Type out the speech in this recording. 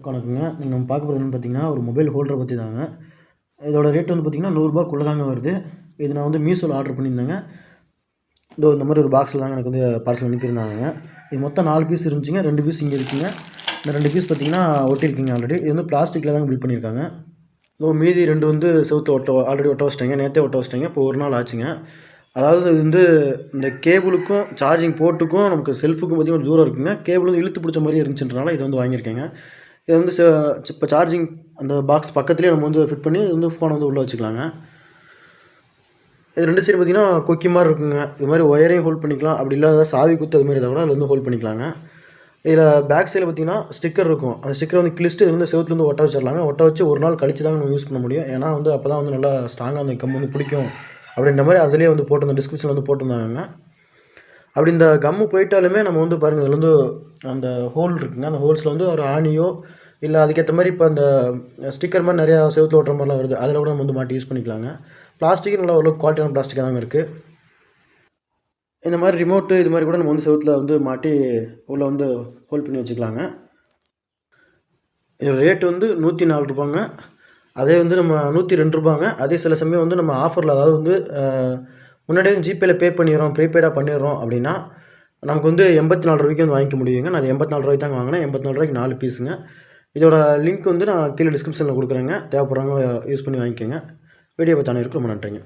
வணக்கங்க. நீங்க நம்ம பார்க்க போறது என்னன்னு பார்த்தீங்கன்னா, ஒரு மொபைல் ஹோல்டர பத்தி தாங்க. இதோட ரேட் வந்து பார்த்தீங்கன்னா, ரூ. 100க்குள்ள தாங்க வருது. இது நான் வந்து மீஷோல ஆர்டர் பண்ணியிருந்தேங்க. இதோ இந்த மாரி ஒரு பாக்ஸ்ல தாங்க எனக்கு வந்து பார்சல் அனுப்பியிருந்தாங்கங்க. இது மொத்தம் 4 பீஸ் இருந்துச்சுங்க. 2 பீஸ் இங்க இருக்குங்க. இந்த 2 பீஸ் பார்த்தீங்கன்னா, ஒட்டியிருக்குங்க ஆல்ரெடி. இது வந்து பிளாஸ்டிக்ல தாங்க பில்ட் பண்ணியிருக்காங்க. இதோ மீதி 2 வந்து செவுத்துல ஆல்ரெடி ஒட்ட வச்சுட்டேங்க. நேத்தே ஒட்ட வச்சுட்டேங்க. இப்போ 1 நாள் ஆச்சுங்க. அதாவது இது வந்து இந்த கேபிளுக்கும், சார்ஜிங் போர்ட்டுக்கும், நமக்கு செல்ஃபுக்கும் பார்த்தீங்கன்னா தூரம் இருக்குங்க. கேபிள் வந்து இழுத்து பிடிச்ச மாரியே இருந்துச்சுன்றனால இத வந்து வாங்கியிருக்கேங்க. இது வந்து இப்போ சார்ஜிங் அந்த பாக்ஸ் பக்கத்துலேயே நம்ம வந்து ஃபிட் பண்ணி இது வந்து ஃபோனை வந்து உள்ளே வச்சுக்கலாங்க. இது 2 சைடு பார்த்தீங்கன்னா கொக்கி மாரி இருக்குங்க. இது மாதிரி ஒயரையும் ஹோல்ட் பண்ணிக்கலாம். அப்படி இல்லாத சாவி குத்து அது மாதிரி இருந்தால் கூட அதில் வந்து ஹோல்ட் பண்ணிக்கலாங்க. இதில் பேக் சைடில் பார்த்தீங்கன்னா ஸ்டிக்கர் இருக்கும். அந்த ஸ்டிக்கரை வந்து கிழிச்சிட்டு இது வந்து செவுத்துல வந்து ஒட்ட வச்சிடலாங்க. ஒட்ட வச்சு ஒரு நாள் கழிச்சு தாங்க நம்ம யூஸ் பண்ண முடியும். ஏன்னா வந்து அப்போ தான் வந்து நல்லா ஸ்ட்ராங்காக அந்த கம் வந்து பிடிக்கும் அப்படின்ற மாதிரி அதிலேயே வந்து போட்டிருந்த டிஸ்கிரிப்ஷனில் வந்து போட்டிருந்தாங்க. அப்படி இந்த கம்மு போயிட்டாலுமே நம்ம வந்து பாருங்கள் இதில் வந்து அந்த ஹோல் இருக்குங்க. அந்த ஹோல்ஸில் வந்து ஒரு ஆணியோ இல்லை அதுக்கேற்ற மாதிரி இப்போ அந்த ஸ்டிக்கர் மாதிரி நிறையா செவுத்துல ஓட்டுற மாதிரிலாம் வருது. அதில் கூட நம்ம வந்து மாட்டி யூஸ் பண்ணிக்கலாங்க. பிளாஸ்டிக் நல்லா ஓரளவுக்கு குவாலிட்டியான பிளாஸ்டிக்காக தாங்க இருக்குது. இந்த மாதிரி ரிமோட்டு இது மாதிரி கூட நம்ம வந்து செவுத்துல வந்து மாட்டி உள்ளே வந்து ஹோல்ட் பண்ணி வச்சுக்கலாங்க. இதோட ரேட் வந்து ரூ. 104ங்க. அதே வந்து நம்ம ரூ. 102ங்க. அதே சில சமயம் வந்து நம்ம ஆஃபரில் அதாவது வந்து முன்னாடியே ஜிபேல பே பண்ணிடுறோம், ப்ரீபெய்டாக பண்ணிடுறோம் அப்படின்னா நமக்கு வந்து ரூ. 84க்கு வந்து வாங்கிக்க முடியுங்க. நான் அது ரூ. 84 தாங்க வாங்கினேன். ரூ. 84க்கு 4 பீஸுங்க. இதோட லிங்க் வந்து நான் கீழே டிஸ்கிரிப்ஷனில் கொடுக்குறேங்க. தேவைப்படுறவங்க யூஸ் பண்ணி வாங்கிக்கோங்க. வீடியோ பார்த்த அனைவருக்கும் ரொம்ப நன்றிங்க.